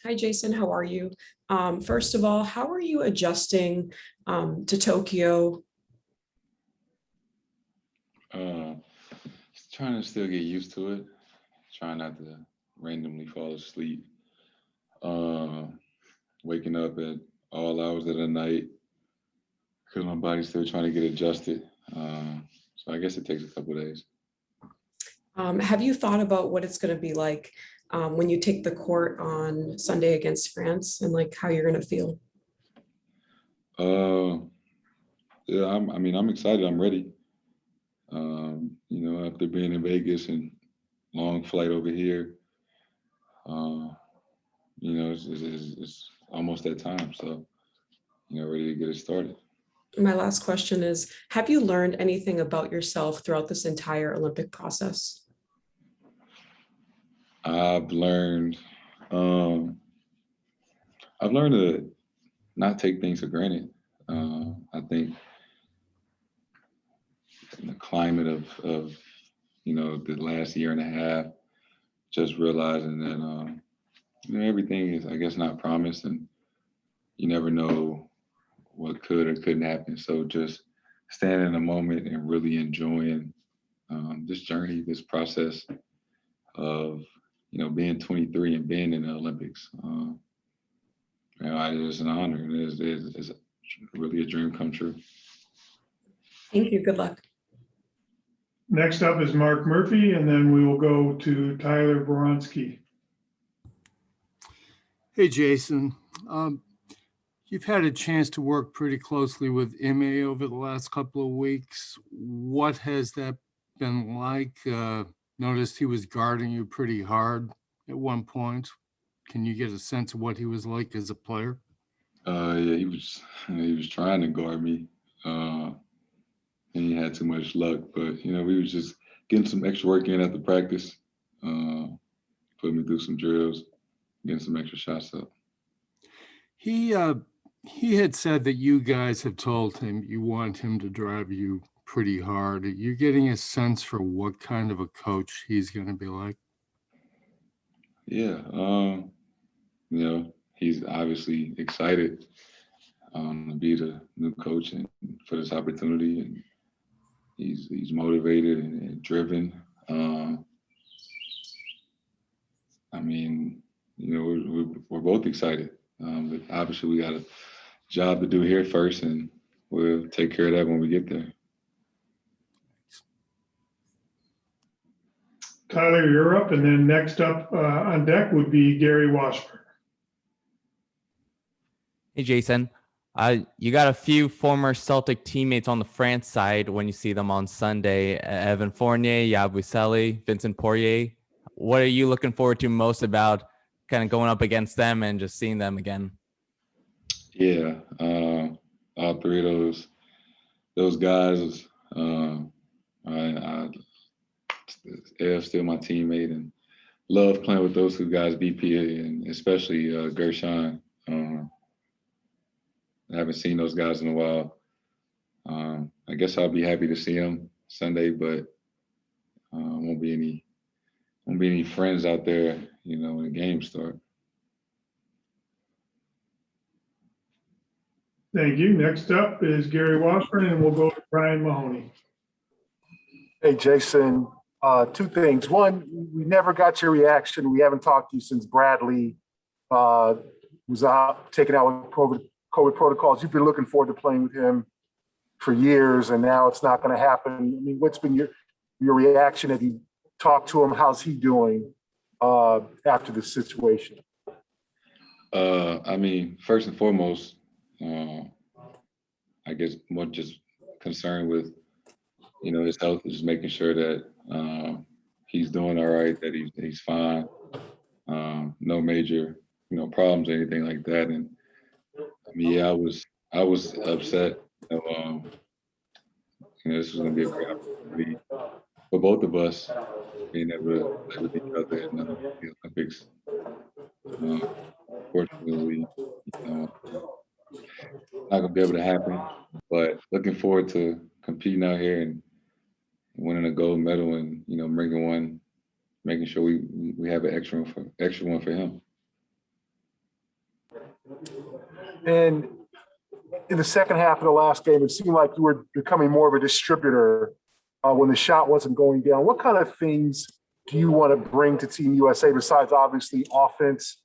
Hi, Jason. How are you? First of all, how are you adjusting to Tokyo? Uh, Trying to still get used to it. Trying not to randomly fall asleep. Uh, Waking up at all hours of the night because my body's still trying to get adjusted. So I guess it takes a couple of days. Have you thought about what it's going to be like when you take the court on Sunday against France and like how you're going to feel? Uh, yeah, I'm excited. I'm ready. After being in Vegas and long flight over here, uh, it's almost that time. So, ready to get it started. My last question is, have you learned anything about yourself throughout this entire Olympic process? I've learned, um, I've learned to not take things for granted. I think in the climate of the last year and a half, just realizing that everything is, I guess, not promised, and you never know what could or couldn't happen. So just staying in the moment and really enjoying this journey, this process of being 23 and being in the Olympics. It's an honor. It's really a dream come true. Thank you. Good luck. Next up is Mark Murphy, and then we will go to Tyler Boronsky. Hey, Jason. You've had a chance to work pretty closely with Ime over the last couple of weeks. What has that been like? Noticed he was guarding you pretty hard at one point. Can you get a sense of what he was like as a player? Yeah, he was trying to guard me. And he had too much luck, but we was just getting some extra work in after practice, uh, putting me through some drills, getting some extra shots up. He he had said that you guys have told him you want him to drive you pretty hard. Are you getting a sense for what kind of a coach he's going to be like? Yeah, he's obviously excited to be the new coach and for this opportunity, and he's motivated and driven. Um, I mean, we're both excited, but obviously we got a job to do here first, and we'll take care of that when we get there. Tyler, you're up, and then next up on deck would be Gary Washburn. Hey, Jason. You got a few former Celtic teammates on the France side when you see them on Sunday. Evan Fournier, Yabusele, Vincent Poirier. What are you looking forward to most about kind of going up against them and just seeing them again? Yeah, all three of those guys. I Ev's still my teammate, and love playing with those two guys, BP and especially Gershon. I haven't seen those guys in a while. I guess I'll be happy to see them Sunday, but won't be any friends out there, when the games start. Thank you. Next up is Gary Washburn, and we'll go to Brian Mahoney. Hey, Jason. Two things. One, we never got your reaction. We haven't talked to you since Bradley was taken out with COVID protocols. You've been looking forward to playing with him for years, and now it's not going to happen. I mean, what's been your reaction? Have you talked to him? How's he doing after this situation? First and foremost, I guess more just concerned with, his health, is just making sure that he's doing all right, that he's fine, no major, problems or anything like that. And yeah, I was upset. This was going to be a great opportunity for both of us being able to play with each other in the Olympics. Unfortunately, not going to be able to happen. But looking forward to competing out here and winning a gold medal, and making sure we have an extra one for him. And in the second half of the last game, it seemed like you were becoming more of a distributor when the shot wasn't going down. What kind of things do you want to bring to Team USA besides obviously offense?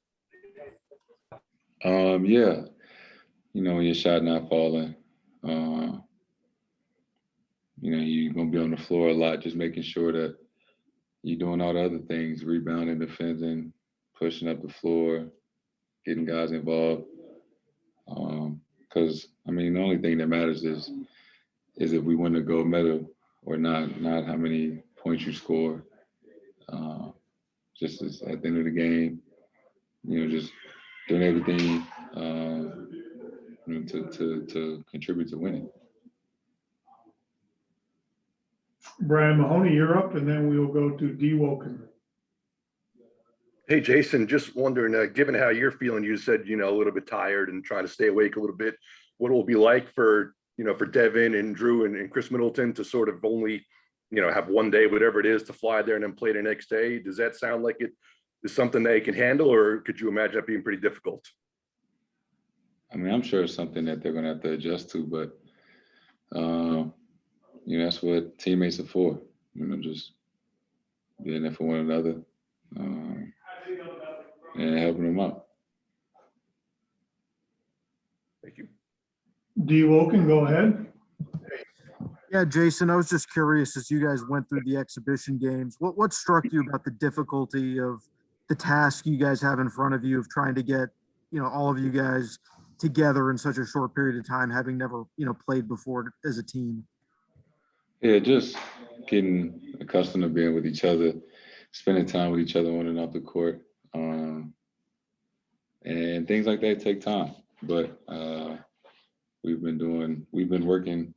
Yeah, when your shot not falling, you're gonna be on the floor a lot, just making sure that you're doing all the other things, rebounding, defending, pushing up the floor, getting guys involved. Because the only thing that matters is if we win the gold medal or not how many points you score. Just as at the end of the game, just doing everything to contribute to winning. Brian Mahoney, you're up, and then we will go to D. Woken. Hey, Jayson, just wondering, given how you're feeling, you said, a little bit tired and trying to stay awake a little bit, what it will be like for Devin and Drew and Chris Middleton to sort of only, have one day, whatever it is, to fly there and then play the next day. Does that sound like it is something they can handle, or could you imagine that being pretty difficult? I'm sure it's something that they're going to have to adjust to, but, that's what teammates are for, just being there for one another and helping them out. Thank you. D. Woken, go ahead. Yeah, Jayson, I was just curious as you guys went through the exhibition games, what struck you about the difficulty of the task you guys have in front of you of trying to get, all of you guys together in such a short period of time, having never, played before as a team? Yeah, just getting accustomed to being with each other, spending time with each other on and off the court. And things like that take time, but we've been working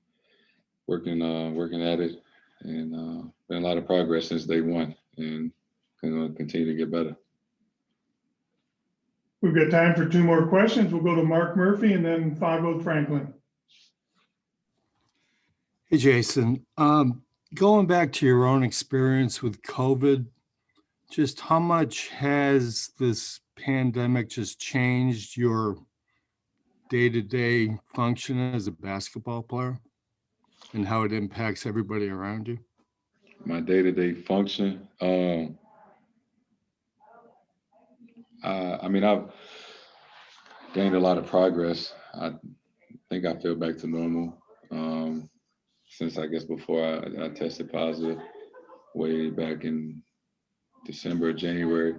at it, and been a lot of progress since day one, and going to continue to get better. We've got time for two more questions. We'll go to Mark Murphy and then Fago Franklin. Hey, Jayson, going back to your own experience with COVID, just how much has this pandemic just changed your day-to-day function as a basketball player and how it impacts everybody around you? My day-to-day function, I've gained a lot of progress. I think I feel back to normal since I guess before I tested positive way back in December, January.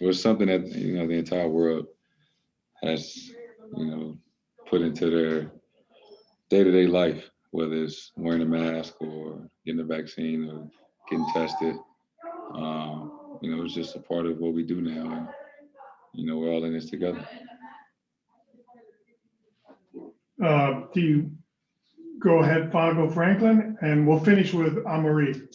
It was something that the entire world has put into their day-to-day life, whether it's wearing a mask or getting a vaccine or getting tested. It's just a part of what we do now, and we're all in this together. Do you go ahead, Fago Franklin, and we'll finish with Amari.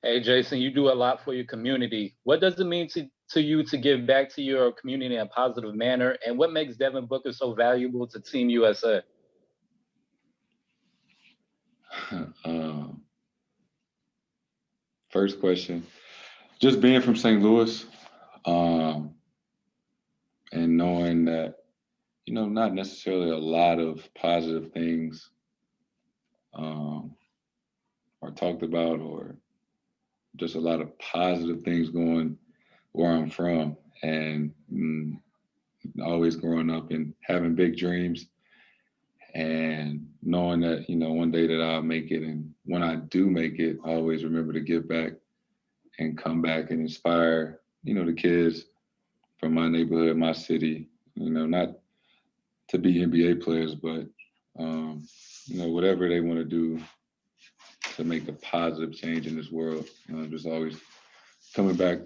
Hey, Jayson, you do a lot for your community. What does it mean to you to give back to your community in a positive manner? And what makes Devin Booker so valuable to Team USA? First question, just being from St. Louis, and knowing that, not necessarily a lot of positive things are talked about, or just a lot of positive things going where I'm from, and always growing up and having big dreams, and knowing that, one day that I'll make it. And when I do make it, I always remember to give back and come back and inspire, the kids from my neighborhood, my city, not to be NBA players, but, whatever they want to do to make a positive change in this world. Just always coming back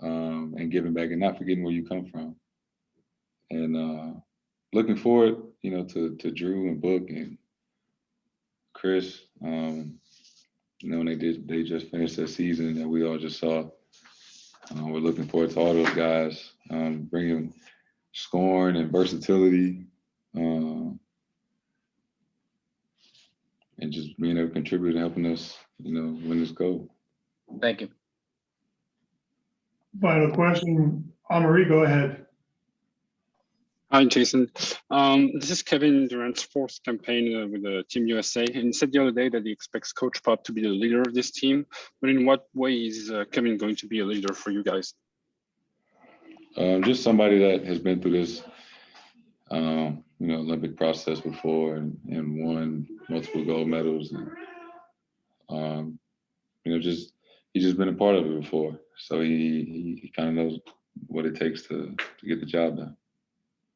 and giving back and not forgetting where you come from. And looking forward, to Drew and Book and Chris, when they just finished their season that we all just saw. We're looking forward to all those guys bringing scoring and versatility, and just being able to contribute and helping us, win this goal. Thank you. Final question, Marie, go ahead. Hi, Jason. This is Kevin Durant's fourth campaign with the Team USA, and he said the other day that he expects Coach Pop to be the leader of this team. But in what way is Kevin going to be a leader for you guys? Just somebody that has been through this, Olympic process before and won multiple gold medals, and he's just been a part of it before, so he kind of knows what it takes to get the job done.